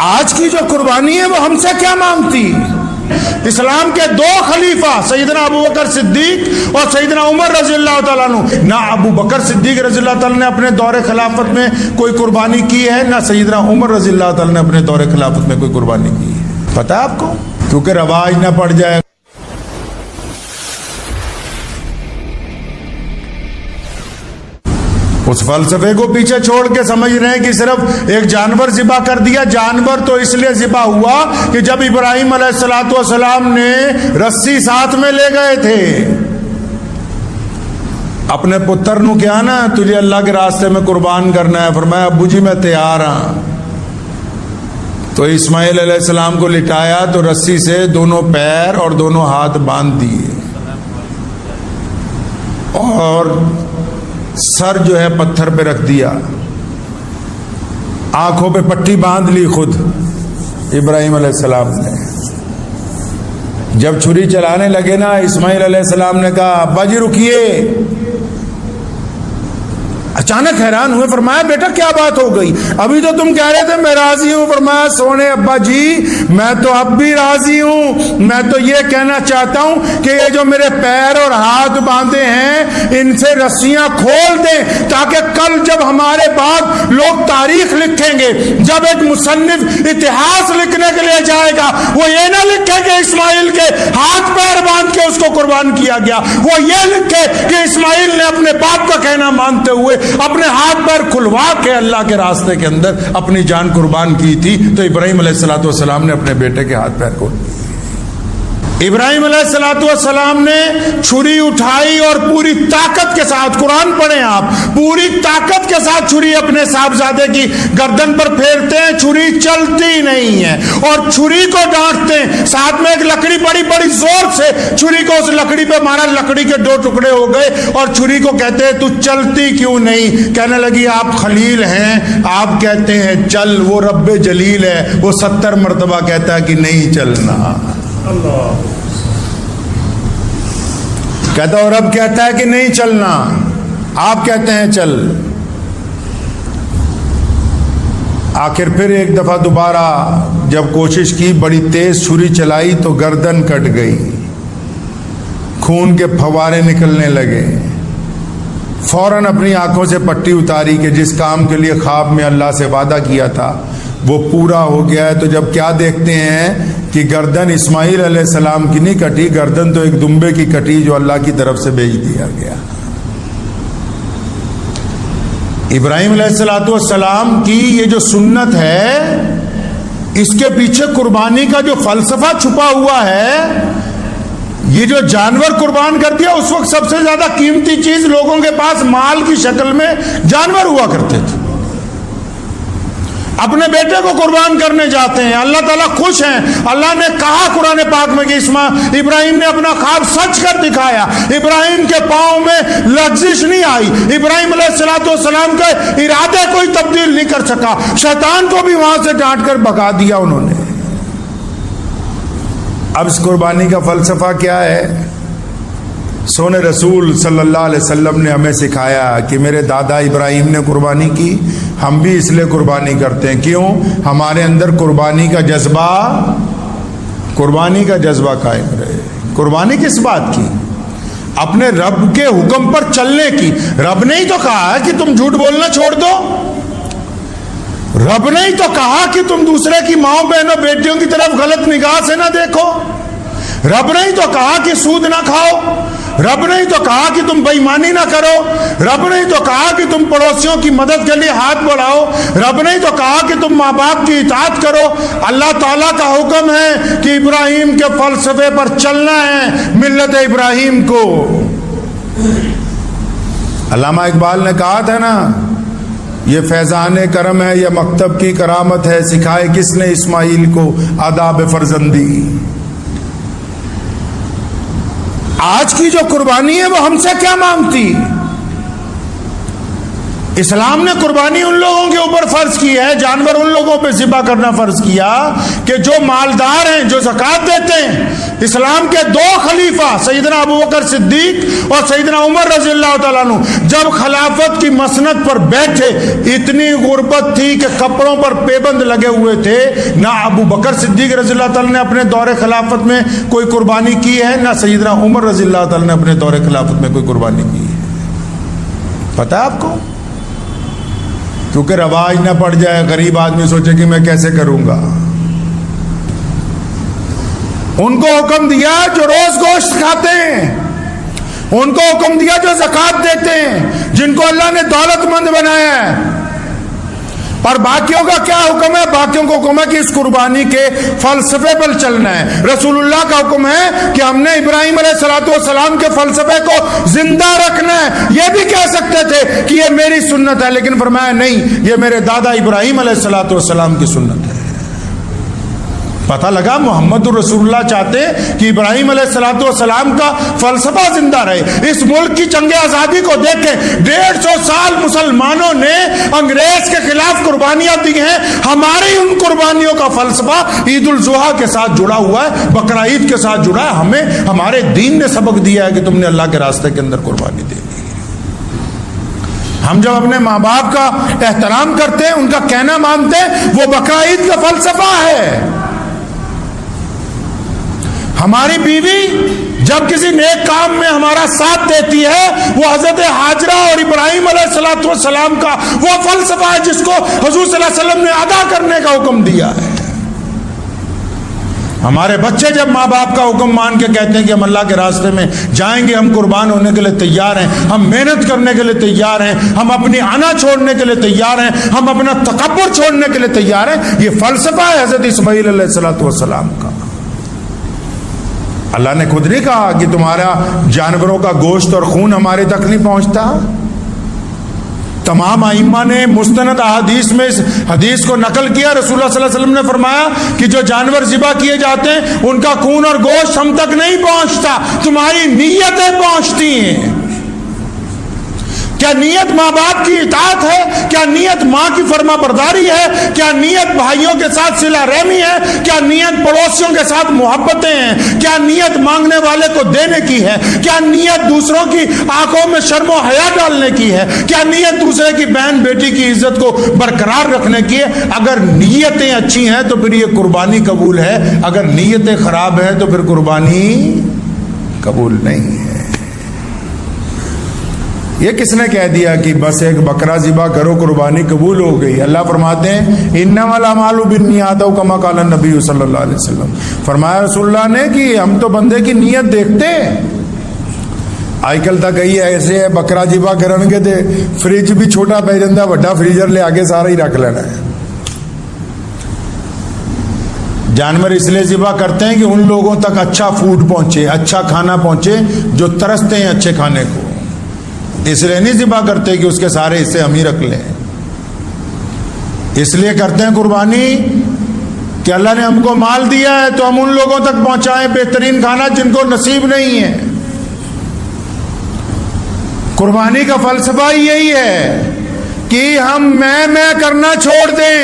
آج کی جو قربانی ہے وہ ہم سے کیا مانگتی؟ اسلام کے دو خلیفہ سیدنا ابو بکر صدیق اور سیدنا عمر رضی اللہ تعالیٰ عنہ، نہ ابو بکر صدیق رضی اللہ تعالیٰ نے اپنے دور خلافت میں کوئی قربانی کی ہے، نہ سیدنا عمر رضی اللہ تعالیٰ نے اپنے دور خلافت میں کوئی قربانی کی ہے۔ پتہ ہے آپ کو؟ کیونکہ رواج نہ پڑ جائے۔ اس فلسفے کو پیچھے چھوڑ کے سمجھ رہے ہیں کہ صرف ایک جانور ذبح کر دیا۔ جانور تو اس لیے ذبح ہوا کہ جب ابراہیم علیہ السلام نے رسی ساتھ میں لے گئے تھے اپنے پتر نو، کیا نا تجھے اللہ کے راستے میں قربان کرنا ہے، فرمایا ابو جی میں تیار ہاں۔ تو اسماعیل علیہ السلام کو لٹایا تو رسی سے دونوں پیر اور دونوں ہاتھ باندھ دیے اور سر جو ہے پتھر پہ رکھ دیا، آنکھوں پہ پٹی باندھ لی خود ابراہیم علیہ السلام نے۔ جب چھری چلانے لگے نا، اسماعیل علیہ السلام نے کہا ابا جی رکیے۔ اچانک حیران ہوئے، فرمایا بیٹا کیا بات ہو گئی؟ ابھی تو تم کہہ رہے تھے میں راضی ہوں۔ فرمایا سونے ابا جی میں تو اب بھی راضی ہوں، میں تو یہ کہنا چاہتا ہوں کہ یہ جو میرے پیر اور ہاتھ باندھے ہیں ان سے رسیاں کھول دیں، تاکہ کل جب ہمارے بعد لوگ تاریخ لکھیں گے، جب ایک مصنف اتہاس لکھنے کے لیے جائے گا، وہ یہ نہ لکھے کہ اسماعیل کے ہاتھ پیر باندھ کے اس کو قربان کیا گیا، وہ یہ لکھے کہ اسماعیل نے اپنے باپ کا کہنا مانتے ہوئے اپنے ہاتھ پیر کھلوا کے اللہ کے راستے کے اندر اپنی جان قربان کی تھی۔ تو ابراہیم علیہ السلام نے اپنے بیٹے کے ہاتھ پیر کھول دیے۔ ابراہیم علیہ السلام نے چھری اٹھائی اور پوری طاقت کے ساتھ، قرآن پڑھیں آپ، پوری طاقت کے ساتھ چھری اپنے صاحبزادے کی گردن پر پھیرتے ہیں، چھری چلتی نہیں ہے اور چھری کو ڈانٹتے ہیں، ساتھ میں ایک لکڑی بڑی زور سے چھری کو اس لکڑی پہ مارا، لکڑی کے دو ٹکڑے ہو گئے اور چھری کو کہتے ہیں تو چلتی کیوں نہیں؟ کہنے لگی آپ خلیل ہیں، آپ کہتے ہیں چل، وہ رب جلیل ہے، وہ 70 مرتبہ کہتا ہے کہ نہیں چلنا۔ اللہ کہتا اور رب کہتا ہے کہ نہیں چلنا، آپ کہتے ہیں چل۔ آخر پھر ایک دفعہ دوبارہ جب کوشش کی، بڑی تیز چھری چلائی تو گردن کٹ گئی، خون کے پھوارے نکلنے لگے۔ فوراً اپنی آنکھوں سے پٹی اتاری کہ جس کام کے لیے خواب میں اللہ سے وعدہ کیا تھا وہ پورا ہو گیا ہے۔ تو جب کیا دیکھتے ہیں کہ گردن اسماعیل علیہ السلام کی نہیں کٹی، گردن تو ایک دمبے کی کٹی جو اللہ کی طرف سے بھیج دیا گیا۔ ابراہیم علیہ السلام کی یہ جو سنت ہے، اس کے پیچھے قربانی کا جو فلسفہ چھپا ہوا ہے، یہ جو جانور قربان کر دیا، اس وقت سب سے زیادہ قیمتی چیز لوگوں کے پاس مال کی شکل میں جانور ہوا کرتے تھے۔ اپنے بیٹے کو قربان کرنے جاتے ہیں، اللہ تعالیٰ خوش ہیں۔ اللہ نے کہا قرآن پاک میں کہ ابراہیم نے اپنا خواب سچ کر دکھایا، ابراہیم کے پاؤں میں لغزش نہیں آئی، ابراہیم علیہ السلام کے ارادے کوئی تبدیل نہیں کر سکا، شیطان کو بھی وہاں سے ڈانٹ کر بھگا دیا انہوں نے۔ اب اس قربانی کا فلسفہ کیا ہے؟ سونے رسول صلی اللہ علیہ وسلم نے ہمیں سکھایا کہ میرے دادا ابراہیم نے قربانی کی، ہم بھی اس لیے قربانی کرتے ہیں۔ کیوں؟ ہمارے اندر قربانی کا جذبہ قائم رہے۔ قربانی کس بات کی؟ اپنے رب کے حکم پر چلنے کی۔ رب نے ہی تو کہا ہے کہ تم جھوٹ بولنا چھوڑ دو، رب نے ہی تو کہا کہ تم دوسرے کی ماؤں بہنوں بیٹیوں کی طرف غلط نگاہ سے نہ دیکھو، رب نے ہی تو کہا کہ سود نہ کھاؤ، رب نے ہی تو کہا کہ تم بے ایمانی نہ کرو، رب نے ہی تو کہا کہ تم پڑوسیوں کی مدد کے لیے ہاتھ بڑھاؤ، رب نے ہی تو کہا کہ تم ماں باپ کی اطاعت کرو۔ اللہ تعالیٰ کا حکم ہے کہ ابراہیم کے فلسفے پر چلنا ہے، ملت ابراہیم کو۔ علامہ اقبال نے کہا تھا نا، یہ فیضان کرم ہے، یہ مکتب کی کرامت ہے، سکھائے کس نے اسماعیل کو آداب فرزندی۔ آج کی جو قربانی ہے وہ ہم سے کیا مانگتی؟ اسلام نے قربانی ان لوگوں کے اوپر فرض کی ہے، جانور ان لوگوں پہ ذبح کرنا فرض کیا کہ جو مالدار ہیں، جو زکوٰۃ دیتے ہیں۔ اسلام کے دو خلیفہ سیدنا ابوبکر صدیق اور سیدنا عمر رضی اللہ تعالیٰ عنہ جب خلافت کی مسند پر بیٹھے، اتنی غربت تھی کہ کپڑوں پر پیبند لگے ہوئے تھے۔ نہ ابوبکر صدیق رضی اللہ تعالیٰ نے اپنے دور خلافت میں کوئی قربانی کی ہے، نہ سیدنا عمر رضی اللہ تعالیٰ نے اپنے دور خلافت میں کوئی قربانی کی ہے۔ پتہ ہے آپ کو؟ کیونکہ رواج نہ پڑ جائے، غریب آدمی سوچے کہ میں کیسے کروں گا۔ ان کو حکم دیا جو روز گوشت کھاتے ہیں، ان کو حکم دیا جو زکوٰۃ دیتے ہیں، جن کو اللہ نے دولت مند بنایا ہے۔ اور باقیوں کا کیا حکم ہے؟ باقیوں کو حکم ہے کہ اس قربانی کے فلسفے پر چلنا ہے۔ رسول اللہ کا حکم ہے کہ ہم نے ابراہیم علیہ السلام کے فلسفے کو زندہ رکھنا ہے۔ یہ بھی کہہ سکتے تھے کہ یہ میری سنت ہے، لیکن فرمایا نہیں، یہ میرے دادا ابراہیم علیہ السلام کی سنت ہے۔ پتہ لگا محمد الرسول اللہ چاہتے کہ ابراہیم علیہ السلام کا فلسفہ زندہ رہے۔ اس ملک کی جنگ آزادی کو دیکھیں، 150 سال مسلمانوں نے انگریز کے خلاف قربانیاں دی ہیں۔ ہماری ان قربانیوں کا فلسفہ عید الاضحیٰ کے ساتھ جڑا ہوا ہے، بقرہ عید کے ساتھ جڑا ہے۔ ہمیں ہمارے دین نے سبق دیا ہے کہ تم نے اللہ کے راستے کے اندر قربانی دے دی۔ ہم جب اپنے ماں باپ کا احترام کرتے ہیں، ان کا کہنا مانتے ہیں، وہ بقرہ عید کا فلسفہ ہے۔ ہماری بیوی جب کسی نیک کام میں ہمارا ساتھ دیتی ہے، وہ حضرت ہاجرہ اور ابراہیم علیہ السلام کا وہ فلسفہ ہے جس کو حضور صلی اللہ علیہ وسلم نے ادا کرنے کا حکم دیا ہے۔ ہمارے بچے جب ماں باپ کا حکم مان کے کہتے ہیں کہ ہم اللہ کے راستے میں جائیں گے، ہم قربان ہونے کے لیے تیار ہیں، ہم محنت کرنے کے لیے تیار ہیں، ہم اپنی انا چھوڑنے کے لیے تیار ہیں، ہم اپنا تکبر چھوڑنے کے لیے تیار ہیں، یہ فلسفہ ہے حضرت اسماعیل علیہ السلام کا۔ اللہ نے خود نہیں کہا کہ تمہارا جانوروں کا گوشت اور خون ہمارے تک نہیں پہنچتا؟ تمام ائمہ نے مستند احادیث میں اس حدیث کو نقل کیا۔ رسول اللہ صلی اللہ علیہ وسلم نے فرمایا کہ جو جانور ذبح کیے جاتے ہیں ان کا خون اور گوشت ہم تک نہیں پہنچتا، تمہاری نیتیں پہنچتی ہیں۔ کیا نیت ماں باپ کی اطاعت ہے؟ کیا نیت ماں کی فرما برداری ہے؟ کیا نیت بھائیوں کے ساتھ صلہ رحمی ہے؟ کیا نیت پڑوسیوں کے ساتھ محبتیں ہیں؟ کیا نیت مانگنے والے کو دینے کی ہے؟ کیا نیت دوسروں کی آنکھوں میں شرم و حیا ڈالنے کی ہے؟ کیا نیت دوسرے کی بہن بیٹی کی عزت کو برقرار رکھنے کی ہے؟ اگر نیتیں اچھی ہیں تو پھر یہ قربانی قبول ہے، اگر نیتیں خراب ہیں تو پھر قربانی قبول نہیں ہے۔ یہ کس نے کہہ دیا کہ بس ایک بکرا ذبح کرو قربانی قبول ہو گئی؟ اللہ فرماتے ہیں انما الاعمال بالنیات کما قال النبی صلی اللہ علیہ وسلم، فرمایا رسول اللہ نے کہ ہم تو بندے کی نیت دیکھتے ہیں۔ آج کل تک کئی ایسے ہے بکرا ذبح کرن کے تے فریج بھی چھوٹا پی جاتا، بڑا فریزر لے آگے سارا ہی رکھ لینا ہے۔ جانور اس لیے ذبح کرتے ہیں کہ ان لوگوں تک اچھا فوڈ پہنچے، اچھا کھانا پہنچے جو ترستے ہیں اچھے کھانے کو۔ اس لیے نہیں ذبح کرتے کہ اس کے سارے حصے ہم ہی رکھ لیں، اس لیے کرتے ہیں قربانی کہ اللہ نے ہم کو مال دیا ہے تو ہم ان لوگوں تک پہنچائیں بہترین کھانا جن کو نصیب نہیں ہے۔ قربانی کا فلسفہ یہی ہے کہ ہم میں کرنا چھوڑ دیں،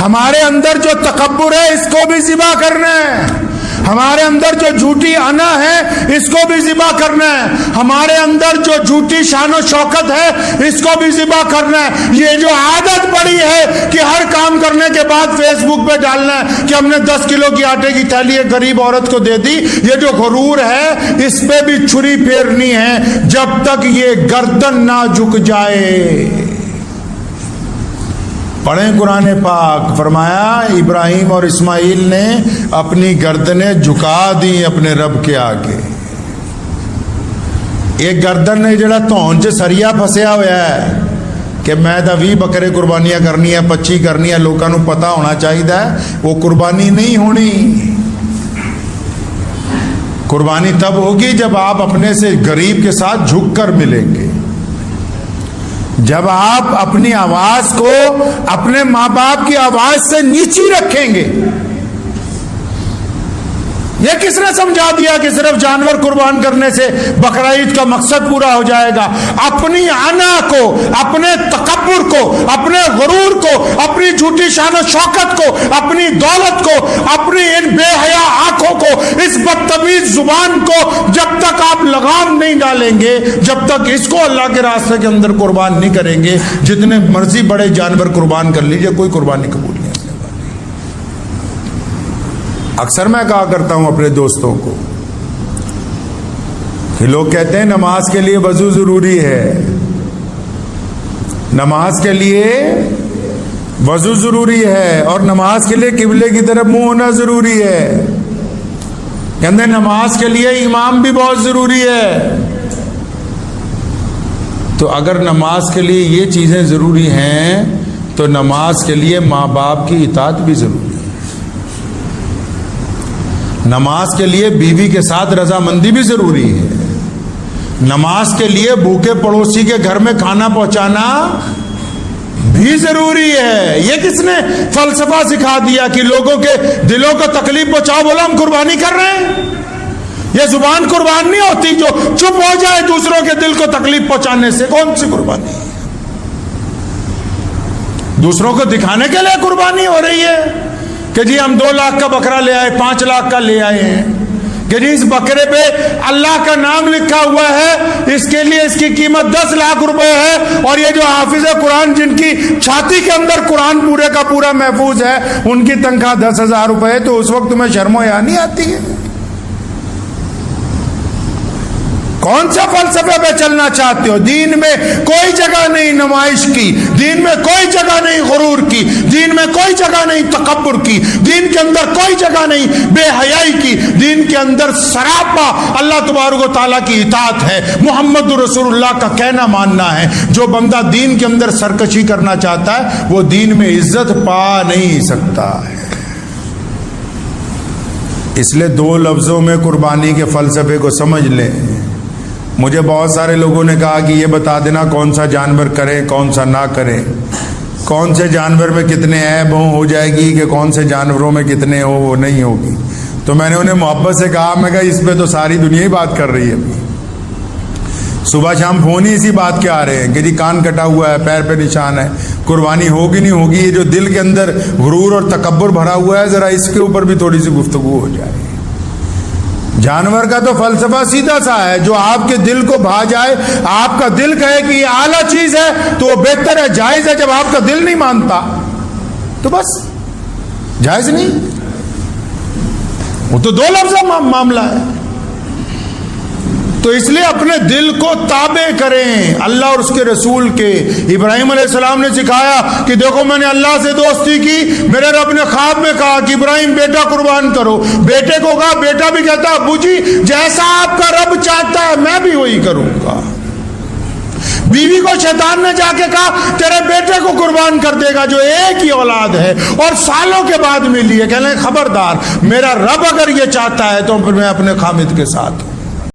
ہمارے اندر جو تکبر ہے اس کو بھی ذبح کرنا ہے، ہمارے اندر جو جھوٹی انا ہے اس کو بھی ذبح کرنا ہے، ہمارے اندر جو جھوٹی شان و شوکت ہے اس کو بھی ذبح کرنا ہے۔ یہ جو عادت پڑی ہے کہ ہر کام کرنے کے بعد فیس بک پہ ڈالنا ہے کہ ہم نے 10 کلو کی آٹے کی تھیلی ایک غریب عورت کو دے دی، یہ جو غرور ہے اس پہ بھی چھری پھیرنی ہے جب تک یہ گردن نہ جھک جائے۔ پڑھیں قرآن پاک، فرمایا ابراہیم اور اسماعیل نے اپنی گردنیں جھکا دی اپنے رب کے آگے۔ ایک گردن نے جڑا تون چ سریا پھسیا ہوا ہے کہ میں تو 20 بکرے قربانیاں کرنی ہے، 25 کرنی ہے، لوگوں کو پتہ ہونا چاہیے، وہ قربانی نہیں ہونی۔ قربانی تب ہوگی جب آپ اپنے سے غریب کے ساتھ جھک کر ملیں گے، جب آپ اپنی آواز کو اپنے ماں باپ کی آواز سے نیچی رکھیں گے۔ یہ کس نے سمجھا دیا کہ صرف جانور قربان کرنے سے بقرہ عید کا مقصد پورا ہو جائے گا؟ اپنی انا کو، اپنے تکبر کو، اپنے غرور کو، اپنی جھوٹی شان و شوکت کو، اپنی دولت کو، اپنی ان بے حیا آنکھوں کو، اس بدتمیز زبان کو جب تک آپ لگام نہیں ڈالیں گے، جب تک اس کو اللہ کے راستے کے اندر قربان نہیں کریں گے، جتنے مرضی بڑے جانور قربان کر لیجئے، کوئی قربانی قبول نہیں۔ اکثر میں کہا کرتا ہوں اپنے دوستوں کو کہ لوگ کہتے ہیں نماز کے لیے وضو ضروری ہے، نماز کے لیے وضو ضروری ہے، اور نماز کے لیے قبلے کی طرف منہ ہونا ضروری ہے، کہتے ہیں نماز کے لیے امام بھی بہت ضروری ہے۔ تو اگر نماز کے لیے یہ چیزیں ضروری ہیں تو نماز کے لیے ماں باپ کی اطاعت بھی ضروری ہے، نماز کے لیے بیوی کے ساتھ رضامندی بھی ضروری ہے، نماز کے لیے بھوکے پڑوسی کے گھر میں کھانا پہنچانا بھی ضروری ہے۔ یہ کس نے فلسفہ سکھا دیا کہ لوگوں کے دلوں کو تکلیف پہنچاؤ، بولا ہم قربانی کر رہے ہیں؟ یہ زبان قربان نہیں ہوتی جو چپ ہو جائے دوسروں کے دل کو تکلیف پہنچانے سے؟ کون سی قربانی؟ دوسروں کو دکھانے کے لیے قربانی ہو رہی ہے کہ جی ہم 2 لاکھ کا بکرا لے آئے، 5 لاکھ کا لے آئے ہیں، کہ جی اس بکرے پہ اللہ کا نام لکھا ہوا ہے، اس کے لیے اس کی قیمت 10 لاکھ روپے ہے، اور یہ جو حافظ قرآن جن کی چھاتی کے اندر قرآن پورے کا پورا محفوظ ہے، ان کی تنخواہ 10,000 روپے ہے، تو اس وقت تمہیں شرم و حیا نہیں آتی ہے؟ کون سا فلسفے پہ چلنا چاہتے ہو؟ دین میں کوئی جگہ نہیں نمائش کی، دین میں کوئی جگہ نہیں غرور کی، دین میں کوئی جگہ نہیں تکبر کی، دین کے اندر کوئی جگہ نہیں بے حیائی کی، دین کے اندر سراپا اللہ تبارک و تعالیٰ کی اطاعت ہے، محمد رسول اللہ کا کہنا ماننا ہے۔ جو بندہ دین کے اندر سرکشی کرنا چاہتا ہے وہ دین میں عزت پا نہیں سکتا ہے۔ اس لیے 2 لفظوں میں قربانی کے فلسفے کو سمجھ لیں۔ مجھے بہت سارے لوگوں نے کہا کہ یہ بتا دینا کون سا جانور کریں کون سا نہ کریں، کون سے جانور میں کتنے عیب ہو جائے گی کہ کون سے جانوروں میں کتنے ہو وہ نہیں ہوگی۔ تو میں نے انہیں محبت سے کہا، میں کہا اس پہ تو ساری دنیا ہی بات کر رہی ہے، صبح شام فون ہی اسی بات کے آ رہے ہیں کہ جی کان کٹا ہوا ہے، پیر پہ نشان ہے، قربانی ہوگی نہیں ہوگی۔ یہ جو دل کے اندر غرور اور تکبر بھرا ہوا ہے، ذرا اس کے اوپر بھی تھوڑی سی گفتگو ہو جائے۔ جانور کا تو فلسفہ سیدھا سا ہے، جو آپ کے دل کو بھا جائے، آپ کا دل کہے کہ یہ اعلیٰ چیز ہے تو وہ بہتر ہے، جائز ہے۔ جب آپ کا دل نہیں مانتا تو بس جائز نہیں، وہ تو 2 لفظ معاملہ ہے۔ تو اس لیے اپنے دل کو تابع کریں اللہ اور اس کے رسول کے۔ ابراہیم علیہ السلام نے سکھایا کہ دیکھو میں نے اللہ سے دوستی کی، میرے رب نے خواب میں کہا کہ ابراہیم بیٹا قربان کرو، بیٹے کو کہا، بیٹا بھی کہتا ابو جی جیسا آپ کا رب چاہتا ہے میں بھی وہی کروں گا۔ بیوی کو شیطان نے جا کے کہا تیرے بیٹے کو قربان کر دے گا جو ایک ہی اولاد ہے اور سالوں کے بعد ملی ہے، کہنے خبردار میرا رب اگر یہ چاہتا ہے تو پھر میں اپنے خامد کے ساتھ ہوں۔